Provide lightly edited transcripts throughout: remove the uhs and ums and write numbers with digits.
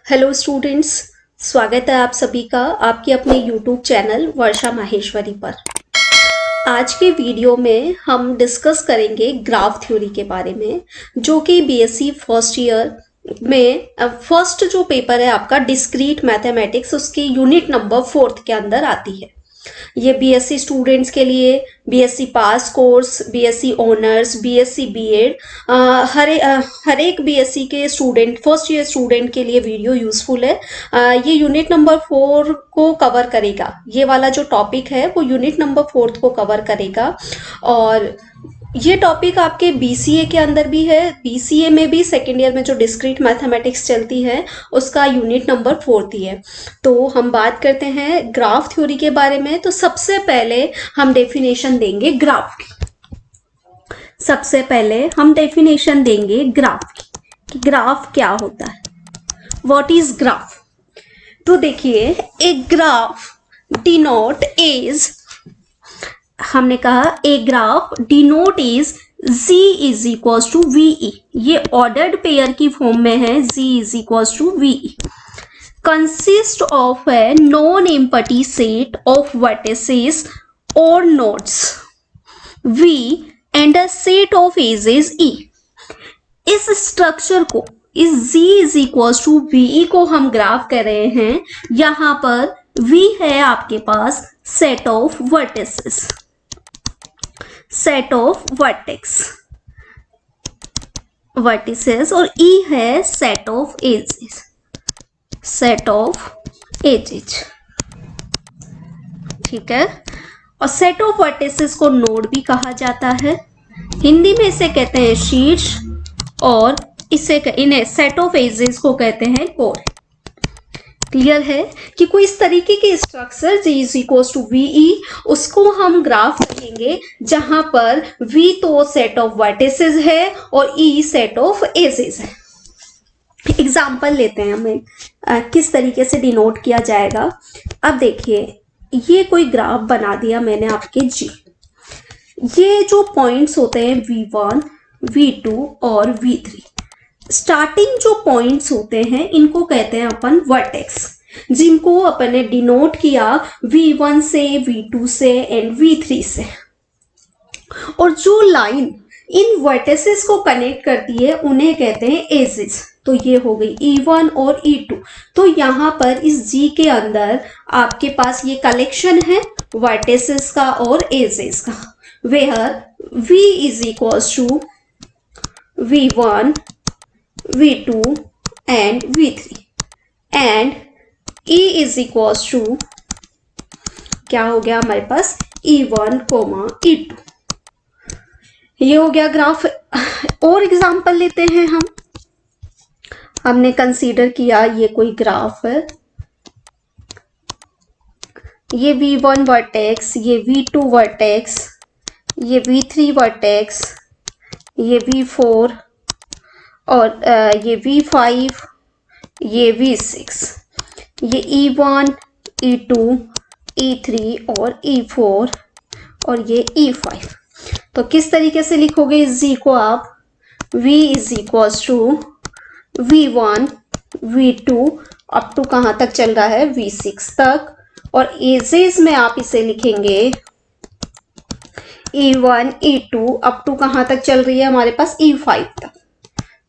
Hello students, स्वागत है आप सभी का आपके अपने यूट्यूब चैनल वर्षा माहेश्वरी पर। आज के वीडियो में हम डिस्कस करेंगे ग्राफ थ्योरी के बारे में, जो कि बीएससी फर्स्ट ईयर में फर्स्ट जो पेपर है आपका डिस्क्रीट मैथमेटिक्स, उसकी यूनिट नंबर 4 के अंदर आती है। ये बीएससी स्टूडेंट्स के लिए, BSc pass course, BSc honours, BSc BEd, हर एक बीएससी के स्टूडेंट, फर्स्ट ईयर स्टूडेंट के लिए वीडियो यूजफुल है। ये यूनिट नंबर 4 को कवर करेगा। ये वाला जो टॉपिक है वो यूनिट नंबर 4 को कवर करेगा। और ये टॉपिक आपके बीसीए के अंदर भी है। बीसीए में भी सेकेंड ईयर में जो डिस्क्रीट मैथमेटिक्स चलती है उसका यूनिट नंबर 4 ही है। तो हम बात करते हैं ग्राफ थ्योरी के बारे में। तो सबसे पहले हम डेफिनेशन देंगे ग्राफ की। सबसे पहले हम डेफिनेशन देंगे ग्राफ की कि ग्राफ क्या होता है, व्हाट इज ग्राफ। तो देखिए, एक ग्राफ डिनोट इज, हमने कहा a graph denote is z is equals to V. ये ऑर्डर्ड पेयर की फॉर्म में है, z is equals to V. Consist of a non empty set of vertices और nodes v and a set of edges e। इस structure को, इस z is equals to V को हम ग्राफ कर रहे हैं। यहां पर v है आपके पास set of vertices, set of vertices, और E है set of edges, set of edges. ठीक है। और सेट ऑफ वर्टिसेस को नोड भी कहा जाता है। हिंदी में इसे कहते हैं शीर्ष, और इन्हें सेट ऑफ एजेस को कहते हैं कोर। क्लियर है कि कोई इस तरीके की structure G is equals to V, उसको हम ग्राफ करेंगे जहां पर V तो सेट ऑफ वर्टिसेस है और E सेट ऑफ एजेस है। एग्जाम्पल लेते हैं हमें किस तरीके से डिनोट किया जाएगा। अब देखिए, ये कोई ग्राफ बना दिया मैंने आपके G। ये जो पॉइंट्स होते हैं V1, V2 और V3, स्टार्टिंग जो पॉइंट्स होते हैं इनको कहते हैं अपन वर्टेक्स, जिनको अपन ने डिनोट किया V1 से, V2 से एंड V3 से। और जो लाइन इन वर्टेसेस को कनेक्ट करती है उन्हें कहते हैं एजेस। तो ये हो गई E1 और E2। तो यहाँ पर इस G के अंदर आपके पास ये कलेक्शन है वर्टेसेस का और एजेस का, where V is equals to V1, V2 and V3 and E is equals to, क्या हो गया हमारे पास, E1, E2। ये हो गया ग्राफ। और एग्जांपल लेते हैं हम। हमने कंसीडर किया ये कोई ग्राफ है, ये V1 वर्टेक्स, ये V2 वर्टेक्स, ये V3 वर्टेक्स, ये V4 और ये V5, ये V6, ये E1, E2, E3 और E4 और ये E5। तो किस तरीके से लिखोगे इस Z को आप, V is equals to V1, V2 up to कहाँ तक चल रहा है, V6 तक, और एजेस में आप इसे लिखेंगे E1, E2 अप टू कहाँ तक चल रही है हमारे पास, E5 तक।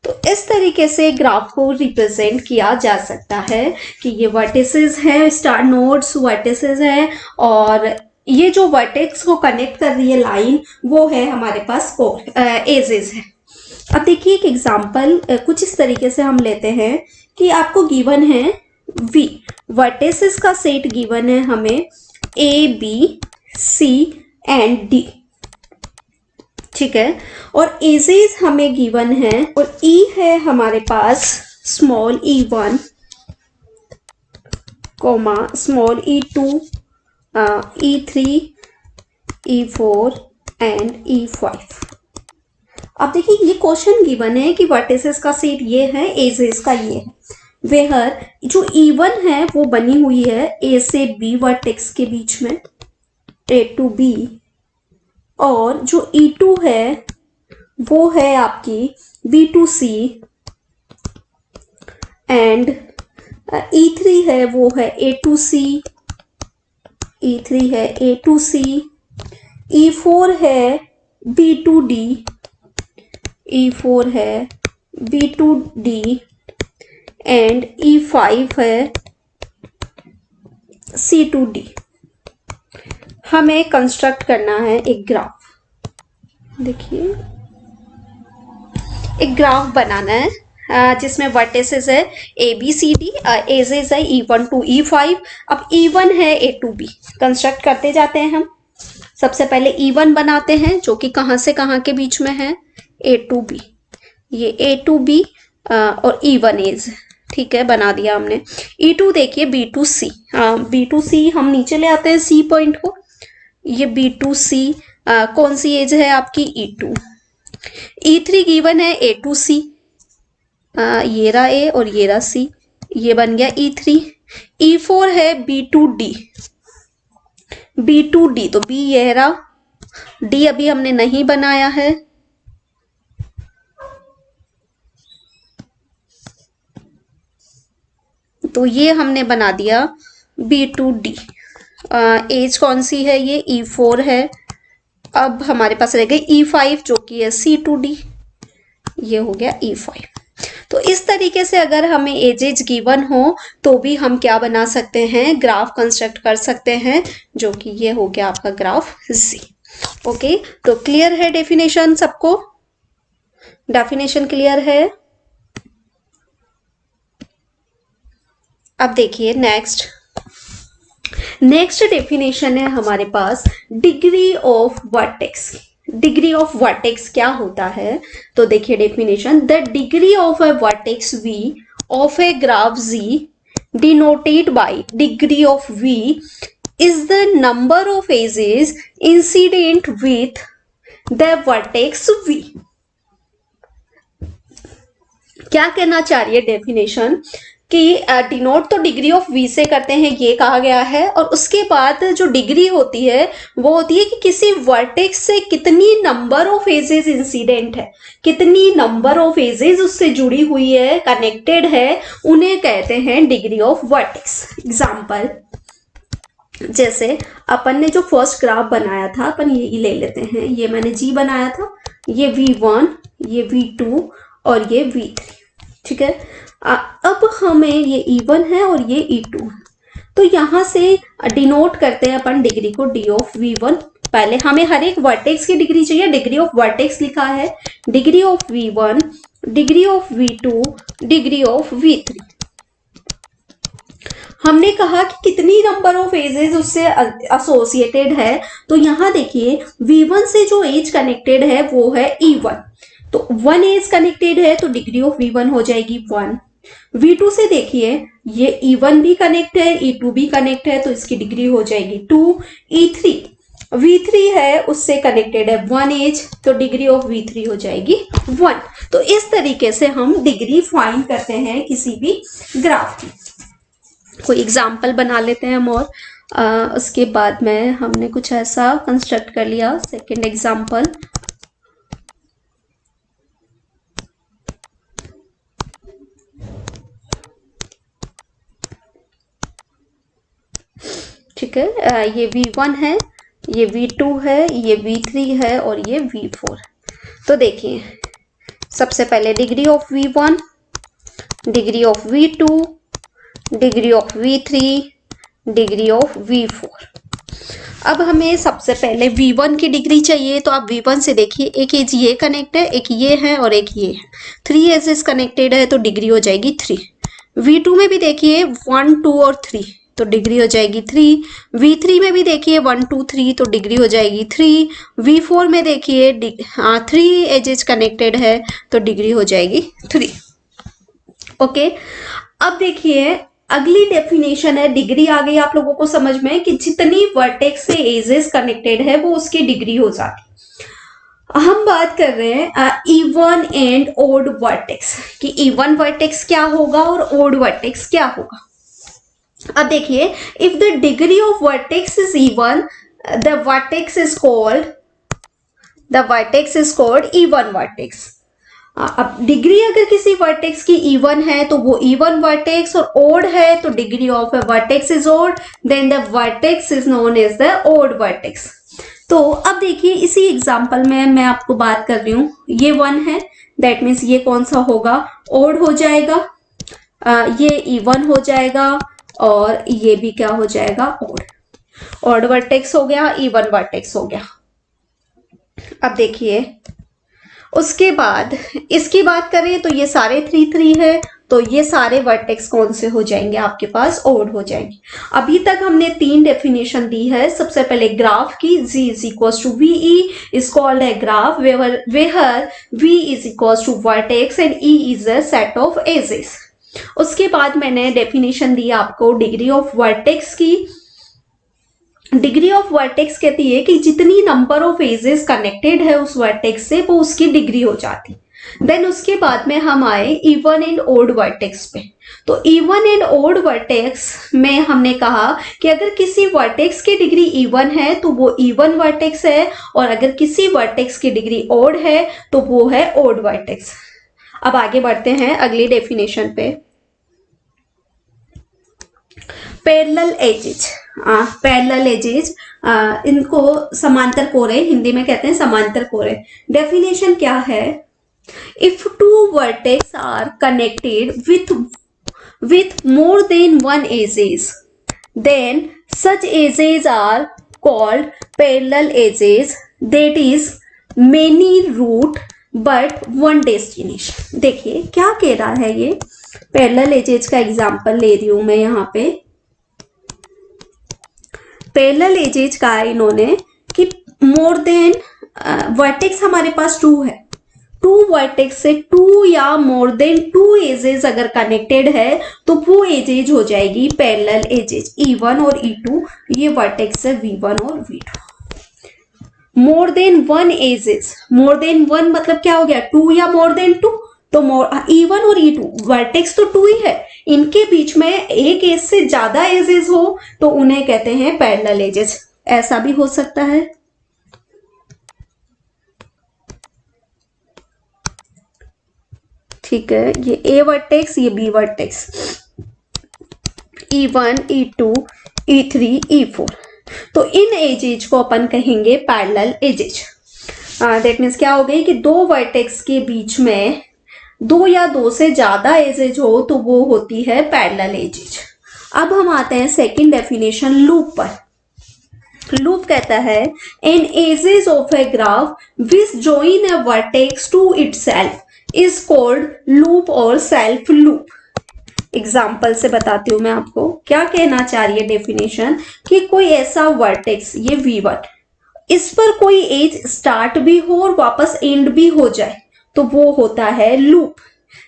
तो इस तरीके से ग्राफ को रिप्रेजेंट किया जा सकता है कि ये वर्टिसेस है, स्टार नोड्स वर्टिसेस है, और ये जो वर्टेक्स को कनेक्ट कर रही है लाइन वो है हमारे पास कोर, एजेस है। अब देखिए एक एग्जांपल कुछ इस तरीके से हम लेते हैं कि आपको गिवन है V, वर्टिसेस का सेट गिवन है हमें A, B, C and D। ठीक है। और एजेस हमें गिवन है, और E है हमारे पास small E1, small E2, E3, E4 and E5। अब देखिए ये क्वेश्चन गिवन है कि वर्टिसेस का सेट ये है, एजेस का ये है, वेयर जो E1 है वो बनी हुई है A से B वर्टेक्स के बीच में, A to B, और जो E2 है वो है आपकी B to C and E3 है वो है A2C, E3 है A2C, E4 है B2D, E4 है B2D एंड E5 है C2D। हमें कंस्ट्रक्ट करना है एक ग्राफ। देखिए एक ग्राफ बनाना है जिसमें वर्टिसेस है A B C D, edges है E1 टू E5। अब E1 है A टू B, कंस्ट्रक्ट करते जाते हैं हम। सबसे पहले E1 बनाते हैं जो कि कहाँ से कहाँ के बीच में है, A टू B। ये A टू B और E1 एज, ठीक है, बना दिया हमने। E2 देखिए B2C, B2C हम नीचे ले आते हैं C पॉइंट को। ये B2C कौन सी एज है आपकी, E2। E3 गिवन है A2C, ये रहा A और ये रहा C, ये बन गया E3। E4 है B2D, B2D तो B ये रहा, D अभी हमने नहीं बनाया है, तो ये हमने बना दिया B2D। एज कौन सी है, ये E4 है। अब हमारे पास रह गई E5 जो कि है C2D, ये हो गया E5। तो इस तरीके से अगर हमें एजेज गिवन हो तो भी हम क्या बना सकते हैं, ग्राफ कंस्ट्रक्ट कर सकते हैं, जो कि ये हो गया आपका ग्राफ Z। ओके, तो क्लियर है डेफिनेशन सबको, डेफिनेशन क्लियर है। अब देखिए नेक्स्ट डेफिनेशन है हमारे पास degree of vertex. Degree of vertex क्या होता है, तो देखिए definition, the degree of a vertex V of a graph Z denoted by degree of V is the number of edges incident with the vertex V। क्या कहना चाह रही है डेफिनेशन कि डिनोट तो डिग्री ऑफ V से करते हैं, ये कहा गया है, और उसके बाद जो डिग्री होती है वो होती है कि किसी वर्टेक्स से कितनी नंबर ऑफ एजेस इंसिडेंट है, कितनी नंबर ऑफ एजेस उससे जुड़ी हुई है, कनेक्टेड है, उन्हें कहते हैं डिग्री ऑफ वर्टेक्स। एग्जाम्पल, जैसे अपन ने जो फर्स्ट ग्राफ बनाया था, अपन ये ले लेते हैं, ये मैंने G बनाया था, ये V1, ये V2 और ये V3, ठीक है। अब हमें ये E1 है और ये E2, तो यहां से डिनोट करते हैं अपन डिग्री को D ऑफ V1। पहले हमें हर एक वर्टेक्स की डिग्री चाहिए, डिग्री ऑफ वर्टेक्स लिखा है, degree of V1, degree of V2, degree of V3। हमने कहा कि कितनी नंबर ऑफ एजेस उससे एसोसिएटेड है, तो यहां देखिए V1 से जो एज कनेक्टेड है वो है E1, तो 1 एज कनेक्टेड है तो डिग्री ऑफ V1 हो जाएगी 1। V2 से देखिए ये E1 भी कनेक्ट है, E2 भी कनेक्ट है, तो इसकी डिग्री हो जाएगी 2। E3 V3 है, उससे कनेक्टेड है 1 एज, तो डिग्री ऑफ V3 हो जाएगी 1। तो इस तरीके से हम डिग्री फाइंड करते हैं किसी भी ग्राफ की। कोई एग्जाम्पल बना लेते हैं हम, और उसके बाद में हमने कुछ ऐसा कंस्ट्रक्ट कर लिया। सेकंड एग्जाम्पल, ठीक है, ये V1 है, ये V2 है, ये V3 है और ये V4। तो देखिए सबसे पहले degree of V1, degree of V2, degree of V3, degree of V4। अब हमें सबसे पहले V1 की डिग्री चाहिए, तो आप V1 से देखिए एक एज ये कनेक्ट है, एक ये है और एक ये है, 3 एजेस कनेक्टेड है तो डिग्री हो जाएगी 3। V2 में भी देखिए 1, 2 और 3, तो डिग्री हो जाएगी 3। V3 में भी देखिए 1, 2, 3, तो डिग्री हो जाएगी 3। V4 में देखिए 3 एजेस कनेक्टेड है तो डिग्री हो जाएगी 3। ओके, अब देखिए अगली डेफिनेशन है, डिग्री आ गई आप लोगों को समझ में कि जितनी वर्टेक्स से एजेस कनेक्टेड है वो उसकी डिग्री हो जाती है। हम बात कर रहे हैं इवन एंड ओड वर्टेक्स, कि इवन वर्टेक्स क्या होगा और ओड वर्टेक्स क्या होगा। अब देखिए, if the degree of vertex is even, the vertex is called even vertex. अब डिग्री अगर किसी वर्टेक्स की इवन है तो वो इवन वर्टेक्स, और ओड है तो degree of a vertex is odd, then the vertex is known as the odd vertex. तो अब देखिए इसी एग्जांपल में मैं आपको बात कर रही हूँ, ये 1 है, दैट मीन्स ये कौन सा होगा, ओड हो जाएगा, ये इवन हो जाएगा, और ये भी क्या हो जाएगा, ओड। ऑड वर्टेक्स हो गया, इवन वर्टेक्स हो गया। अब देखिए उसके बाद इसकी बात करें तो ये सारे 3 है, तो ये सारे वर्टेक्स कौन से हो जाएंगे आपके पास, ओड हो जाएंगे। अभी तक हमने 3 डेफिनेशन दी है। सबसे पहले ग्राफ की, G is equals to VE is called a graph where V is equals to vertex and E is a set of edges। उसके बाद मैंने डेफिनेशन दी आपको डिग्री ऑफ वर्टेक्स की। डिग्री ऑफ वर्टेक्स कहती है कि जितनी नंबर ऑफ एजेस कनेक्टेड है उस वर्टेक्स से वो उसकी डिग्री हो जाती। देन उसके बाद में हम आए इवन एंड ओड वर्टेक्स पे। तो इवन एंड ओड वर्टेक्स में हमने कहा कि अगर किसी वर्टेक्स की डिग्री इवन है तो वो इवन वर्टेक्स है, और अगर किसी वर्टेक्स की डिग्री ओड है तो वो है ओड वर्टेक्स। अब आगे बढ़ते हैं अगली डेफिनेशन पे। पैरेलल एजेज, पैरेलल एजेज, इनको समांतर कोरे हिंदी में कहते हैं, समांतर कोरे। डेफिनेशन क्या है, if 2 vertex are connected with more than 1 edges, then such edges are called parallel edges, that is many root but one destination। देखिए क्या कह रहा है ये, पैरेलल एजेज का एग्जांपल ले रही हूं मैं यहाँ पे। पैरेलल एजेज का है इन्होंने कि मोर देन वर्टेक्स हमारे पास 2 है, 2 वर्टेक्स से 2 या मोर देन 2 एजेस अगर कनेक्टेड है तो वो एजेज हो जाएगी पैरेलल एजेज। E1 और E2 ये वर्टेक्स है V1 और V2। More than 1 edges, more than 1 मतलब क्या हो गया, 2 या मोर देन 2, तो E1 और E2 वर्टेक्स तो 2 ही है, इनके बीच में एक एज से ज्यादा एजेस हो तो उन्हें कहते हैं पैरेलल एजेस। ऐसा भी हो सकता है। ठीक है, ये A वर्टेक्स, ये B vertex, E1, E2, E3, E4, तो इन एजेज को अपन कहेंगे पैरेलल एजेज। दैट मीन्स क्या हो गई कि 2 वर्टेक्स के बीच में 2 या 2 से ज्यादा एजेज हो तो वो होती है पैरेलल एजेज। अब हम आते हैं सेकंड डेफिनेशन लूप पर। लूप कहता है an edges of a graph which join a vertex to itself is called loop और सेल्फ लूप। एग्जाम्पल से बताती हूं मैं आपको क्या कहना चाह रही है डेफिनेशन, कि कोई ऐसा वर्टेक्स, ये V1, इस पर कोई एज स्टार्ट भी हो और वापस एंड भी हो जाए तो वो होता है लूप।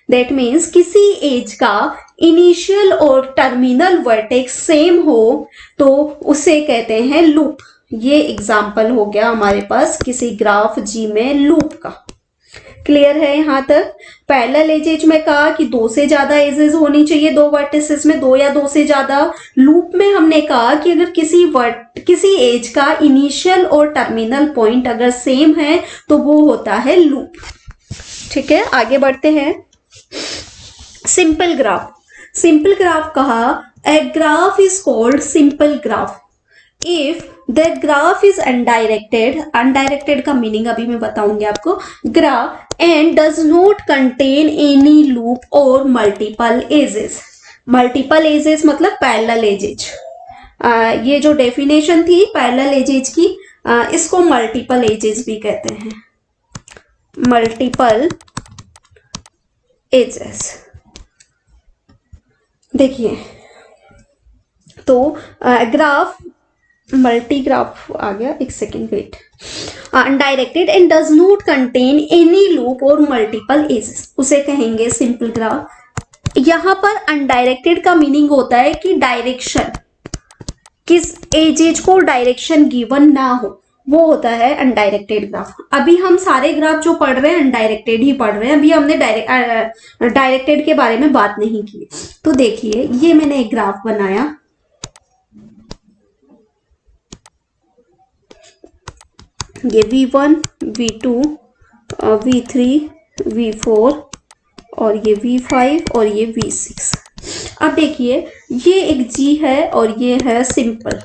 दैट मीन्स किसी एज का इनिशियल और टर्मिनल वर्टेक्स सेम हो तो उसे कहते हैं लूप। ये एग्जाम्पल हो गया हमारे पास किसी ग्राफ G में लूप का। क्लियर है यहाँ तक। पैरेलल एजेज में कहा कि 2 से ज्यादा एजेस होनी चाहिए 2 वर्टिसेस में, 2 या 2 से ज्यादा। लूप में हमने कहा कि अगर किसी एज का इनिशियल और टर्मिनल पॉइंट अगर सेम है तो वो होता है लूप। ठीक है, आगे बढ़ते हैं। Simple graph. सिंपल ग्राफ कहा a graph is called simple graph if the graph is undirected. Undirected का मीनिंग अभी मैं बताऊंगी आपको। Graph and does not contain any loop और मल्टीपल एजेस। मल्टीपल एजेस मतलब पैरेलल एजेज। ये जो डेफिनेशन थी पैरेलल एजेज की, इसको मल्टीपल एजेस भी कहते हैं, मल्टीपल एजेस। देखिए तो ग्राफ, मल्टी ग्राफ आ गया, एक second wait. Undirected and does not contain any loop और मल्टीपल एजेस, उसे कहेंगे सिंपल ग्राफ। यहां पर अनडायरेक्टेड का मीनिंग होता है कि डायरेक्शन, किस एजेज को डायरेक्शन गिवन ना हो, वो होता है अनडायरेक्टेड ग्राफ। अभी हम सारे ग्राफ जो पढ़ रहे हैं अनडायरेक्टेड ही पढ़ रहे हैं, अभी हमने डायरेक्टेड के बारे में बात नहीं की। तो देखिए ये मैंने एक ग्राफ बनाया, ये V1, V2, V3, V4 और ये V5 और ये V6। अब देखिए ये एक G है और ये है सिंपल।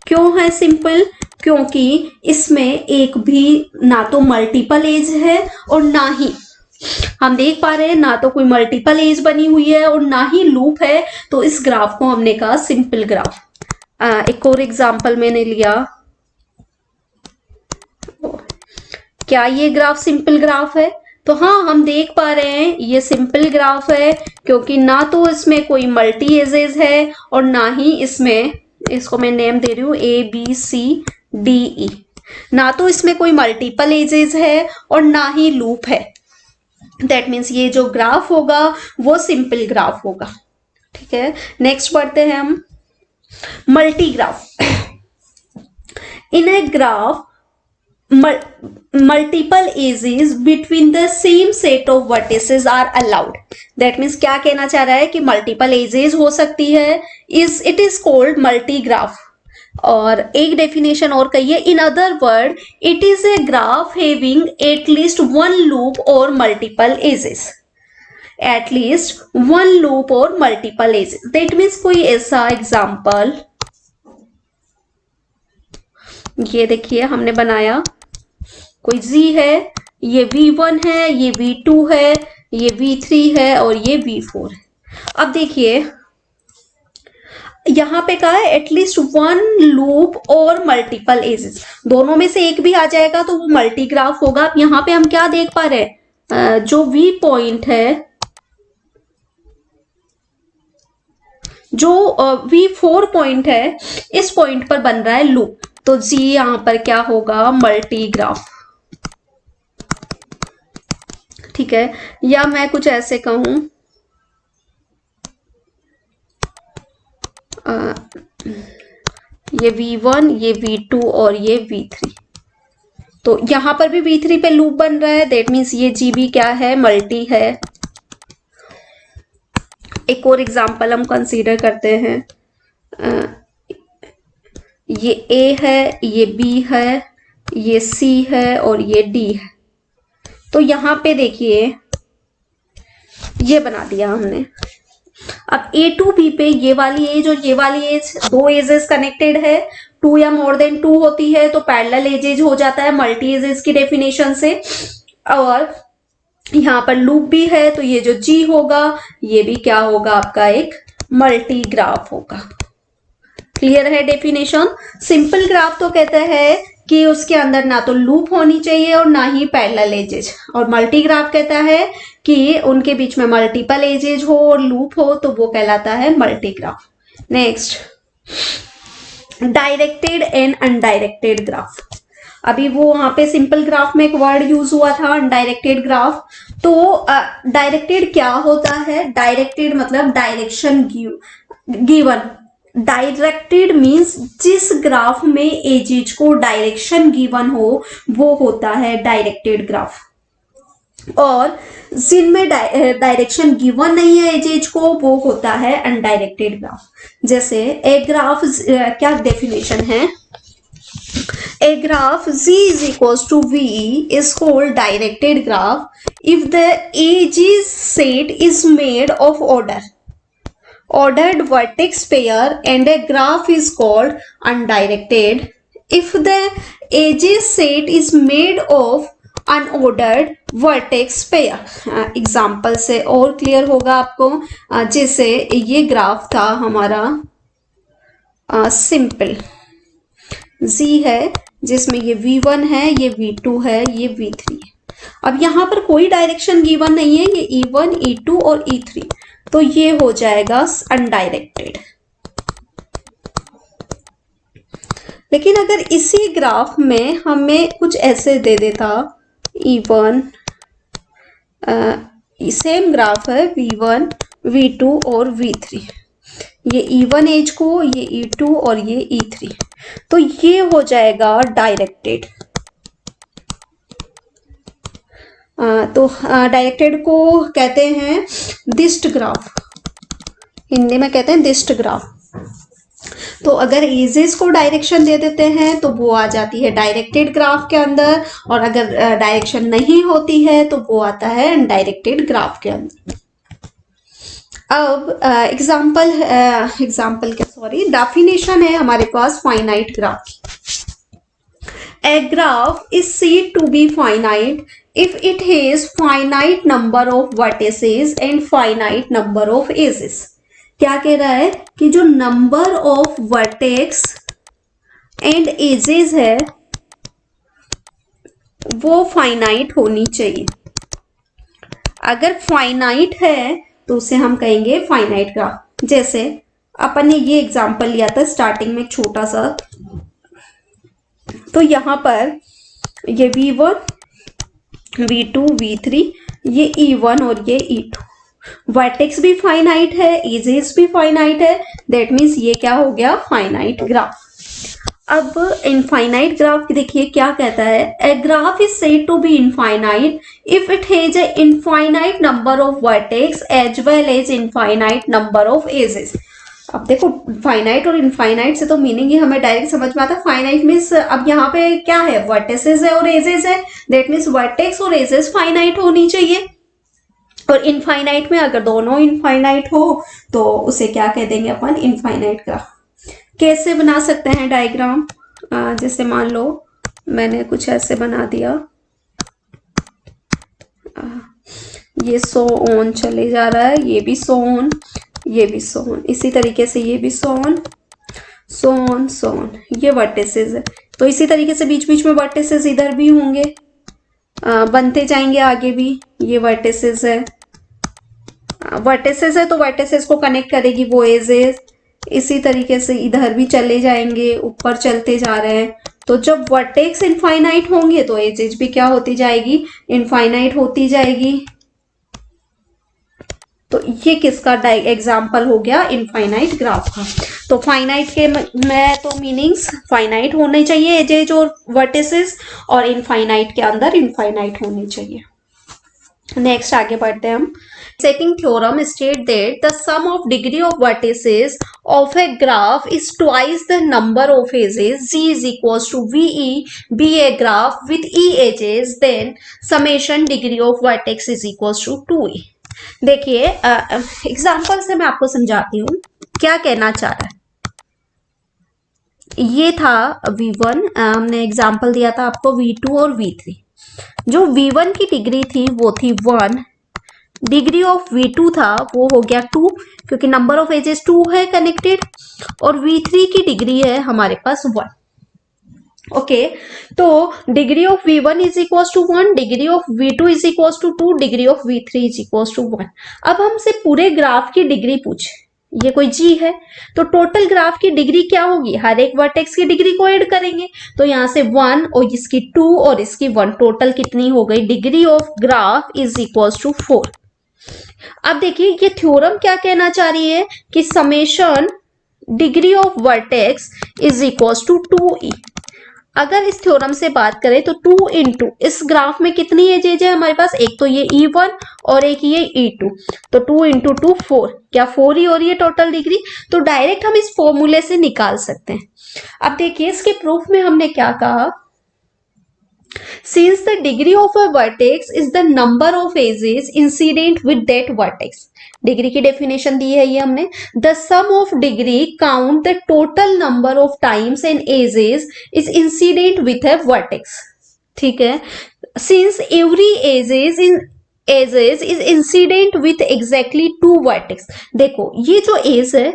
क्यों है सिंपल? क्योंकि इसमें एक भी ना तो मल्टीपल एज है और ना ही हम देख पा रहे हैं, ना तो कोई मल्टीपल एज बनी हुई है और ना ही लूप है, तो इस ग्राफ को हमने कहा सिंपल ग्राफ। एक और एग्जांपल मैंने लिया, क्या ये ग्राफ सिंपल ग्राफ है? तो हाँ, हम देख पा रहे हैं ये सिंपल ग्राफ है, क्योंकि ना तो इसमें कोई मल्टी एजेस है और ना ही इसमें, इसको मैं नेम दे रही हूँ ABCDE, ना तो इसमें कोई मल्टीपल एजेस है और ना ही लूप है। दैट मीन्स ये जो ग्राफ होगा वो सिंपल ग्राफ होगा। ठीक है, नेक्स्ट पढ़ते हैं हम multi graph. In a graph multiple edges between the same set of vertices are allowed. That means क्या कहना चाह रहा है कि multiple edges हो सकती है, it is called multi graph। और एक डेफिनेशन और कहिए, in other word it is a graph having at least one loop और multiple edges. At least one loop और मल्टीपल एजेस, दैट मीन्स कोई ऐसा एग्जाम्पल, ये देखिए हमने बनाया, कोई Z है, ये V1 है, ये V2 है, ये V3 है और ये V4 है। अब देखिए यहां पे कहा है एटलीस्ट वन लूप और मल्टीपल एजेस, दोनों में से एक भी आ जाएगा तो वो मल्टी ग्राफ होगा। अब यहाँ पे हम क्या देख पा रहे हैं, जो V पॉइंट है, जो V4 पॉइंट है, इस पॉइंट पर बन रहा है लूप, तो G यहां पर क्या होगा, मल्टी ग्राफ। ठीक है, या मैं कुछ ऐसे कहूं, ये V1, ये V2 और ये V3, तो यहां पर भी V3 पे लूप बन रहा है, दैट मीन्स ये G भी क्या है, मल्टी है। एक और एग्जांपल हम कंसीडर करते हैं, ये A है, ये B है, ये C है और ये D है। तो यहां पे देखिए ये बना दिया हमने। अब A टू B पे ये वाली एज और ये वाली एज, दो एजेस कनेक्टेड है, 2 या मोर देन 2 होती है तो पैरेलल एजेज हो जाता है मल्टी एजेस की डेफिनेशन से। और यहाँ पर लूप भी है तो ये जो G होगा ये भी क्या होगा, आपका एक मल्टी ग्राफ होगा। क्लियर है डेफिनेशन? सिंपल ग्राफ तो कहता है कि उसके अंदर ना तो लूप होनी चाहिए और ना ही पैरेलल एजेज, और मल्टी ग्राफ कहता है कि उनके बीच में मल्टीपल एजेज हो और लूप हो, तो वो कहलाता है multi graph. Next, directed and undirected graph. अभी वो वहां पे सिंपल ग्राफ में एक वर्ड यूज हुआ था अनडायरेक्टेड ग्राफ, तो डायरेक्टेड क्या होता है? डायरेक्टेड मतलब डायरेक्शन गिवन। डायरेक्टेड मीन्स जिस ग्राफ में एजेज को डायरेक्शन गिवन हो वो होता है डायरेक्टेड ग्राफ, और जिनमें डायरेक्शन गिवन नहीं है एजेज को वो होता है अनडायरेक्टेड ग्राफ। जैसे ए ग्राफ, क्या डेफिनेशन है, a graph z is equals to v is called directed graph if the edges set is made of ordered vertex pair, and a graph is called undirected if the edges set is made of unordered vertex pair. Example से और clear होगा आपको, जैसे ये graph था हमारा simple, Z है जिसमें ये V1 है, ये V2 है, ये V3 है। अब यहां पर कोई डायरेक्शन गिवन नहीं है, ये E1, E2 और E3, तो ये हो जाएगा अनडायरेक्टेड। लेकिन अगर इसी ग्राफ में हमें कुछ ऐसे दे देता, E1, सेम ग्राफ है V1, V2 और V3, ये E1 एज को, ये E2 और ये E3, तो ये हो जाएगा डायरेक्टेड। तो डायरेक्टेड को कहते हैं दिस्ट ग्राफ, हिंदी में कहते हैं दिस्ट ग्राफ। तो अगर एजेस को डायरेक्शन दे देते हैं तो वो आ जाती है डायरेक्टेड ग्राफ के अंदर, और अगर डायरेक्शन नहीं होती है तो वो आता है अनडायरेक्टेड ग्राफ के अंदर। अब एग्जाम्पल क्या, सॉरी, डेफिनेशन है हमारे पास finite graph. A graph is said to be finite if it has finite number of vertices and finite number of edges। क्या कह रहा है कि जो number of vertex and edges है वो फाइनाइट होनी चाहिए। अगर फाइनाइट है तो उसे हम कहेंगे फाइनाइट ग्राफ। जैसे अपन ने ये एग्जांपल लिया था स्टार्टिंग में छोटा सा, तो यहां पर ये V1, V2, V3, ये E1 और ये E2, वर्टेक्स भी फाइनाइट है, एजेस भी फाइनाइट है, दैट मीन्स ये क्या हो गया, फाइनाइट ग्राफ। अब इनफाइनाइट ग्राफ देखिए क्या कहता है, a graph is said to be infinite if it has a infinite number of vertex as well as infinite number of edges. अब देखो फाइनाइट और इनफाइनाइट से तो मीनिंग ही हमें डायरेक्ट समझ में आता है। फाइनाइट मीन्स अब यहाँ पे क्या है, वर्टिसेस है और एजेस है, दैट मीन्स वर्टेक्स और एजेस फाइनाइट होनी चाहिए। और इनफाइनाइट में अगर दोनों इनफाइनाइट हो तो उसे क्या कह देंगे अपन, इनफाइनाइट ग्राफ। कैसे बना सकते हैं डायग्राम, जैसे मान लो मैंने कुछ ऐसे बना दिया, ये सो ऑन चले जा रहा है, ये भी सो ऑन, ये भी सो ऑन, इसी तरीके से ये भी so on, so on, so on, ये वर्टिसेस है। तो इसी तरीके से बीच बीच में वर्टिसेस इधर भी होंगे, बनते जाएंगे आगे भी। ये वर्टिसेस है, वर्टिसेस है तो वर्टिसेस को कनेक्ट करेगी वो एजेस, इसी तरीके से इधर भी चले जाएंगे, ऊपर चलते जा रहे हैं। तो जब वर्टेक्स इनफाइनाइट होंगे तो एजेस भी क्या होती जाएगी, इनफाइनाइट होती जाएगी। तो ये किसका एग्जाम्पल हो गया, इनफाइनाइट ग्राफ का। तो फाइनाइट के में तो मीनिंग्स फाइनाइट होने चाहिए एजेज और वर्टिसेस, और इनफाइनाइट के अंदर इनफाइनाइट होनी चाहिए। नेक्स्ट आगे बढ़ते हैं हम। Second theorem state that the sum of degree of vertices of a graph is twice the number of edges, g is equals to ve be a graph with e edges, then summation degree of vertex is equals to 2e। देखिए example से मैं आपको समझाती हूँ क्या कहना चाह रहा है। ये था V1, हमने एग्जाम्पल दिया था आपको V2 और V3। जो V1 की डिग्री थी वो थी 1, डिग्री ऑफ V2 था वो हो गया 2, क्योंकि नंबर ऑफ एजेस 2 है कनेक्टेड, और V3 की डिग्री है हमारे पास 1। ओके, तो degree of V1 is equal to 1, degree of V2 is equal to 2, degree of V3 is equal to 1। अब हमसे पूरे ग्राफ की डिग्री पूछे, ये कोई G है तो टोटल ग्राफ की डिग्री क्या होगी, हर एक वर्टेक्स की डिग्री को ऐड करेंगे। तो यहां से 1 और इसकी 2 और इसकी 1, टोटल कितनी हो गई, degree of graph is equal to 4। अब देखिए ये थ्योरम क्या कहना चाह रही है कि summation degree of vertex is equal to 2e। अगर इस थ्योरम से बात करें तो 2 इंटू इस ग्राफ में कितनी एजेज है हमारे पास, एक तो ये E1 और एक ये E2, तो 2 इंटू 2 4, क्या 4 ही हो रही है टोटल डिग्री। तो डायरेक्ट हम इस फॉर्मूले से निकाल सकते हैं। अब देखिए इसके प्रूफ में हमने क्या कहा, since the degree of a vertex is the number of edges incident with that vertex, degree की डेफिनेशन दी है ये हमने, the sum of degree count the total number of times and edges is incident with a vertex। ठीक है, since every edges is incident with exactly 2 vertex। देखो ये जो as है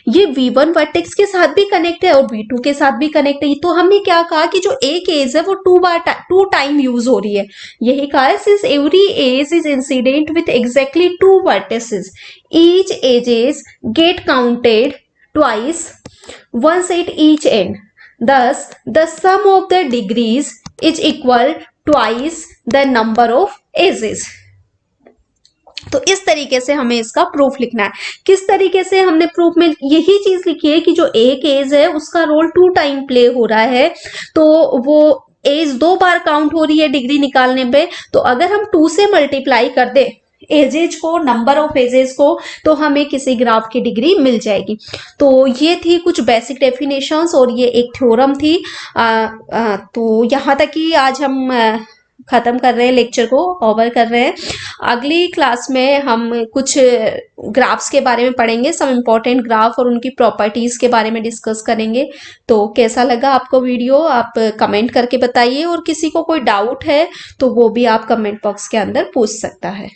ये V1 वर्टेक्स के साथ भी कनेक्ट है और V2 के साथ भी कनेक्ट है। तो हमने क्या कहा कि जो एक एज है वो 2 टाइम यूज हो रही है, यही कहा है since every edge is incident with exactly 2 vertices, each edges get counted twice once at each end, thus the sum of the degrees is equal twice the number of edges। तो इस तरीके से हमें इसका प्रूफ लिखना है। किस तरीके से हमने प्रूफ में यही चीज लिखी है कि जो एक एज है उसका रोल 2 टाइम प्ले हो रहा है, तो वो एज 2 बार काउंट हो रही है डिग्री निकालने पे। तो अगर हम 2 से मल्टीप्लाई कर दे एजेज को, नंबर ऑफ एजेज को, तो हमें किसी ग्राफ की डिग्री मिल जाएगी। तो ये थी कुछ बेसिक डेफिनेशंस और ये एक थ्योरम थी। तो यहाँ तक ही आज हम खत्म कर रहे हैं, लेक्चर को ओवर कर रहे हैं। अगली क्लास में हम कुछ ग्राफ्स के बारे में पढ़ेंगे, सब इम्पोर्टेंट ग्राफ और उनकी प्रॉपर्टीज के बारे में डिस्कस करेंगे। तो कैसा लगा आपको वीडियो, आप कमेंट करके बताइए, और किसी को कोई डाउट है तो वो भी आप कमेंट बॉक्स के अंदर पूछ सकता है।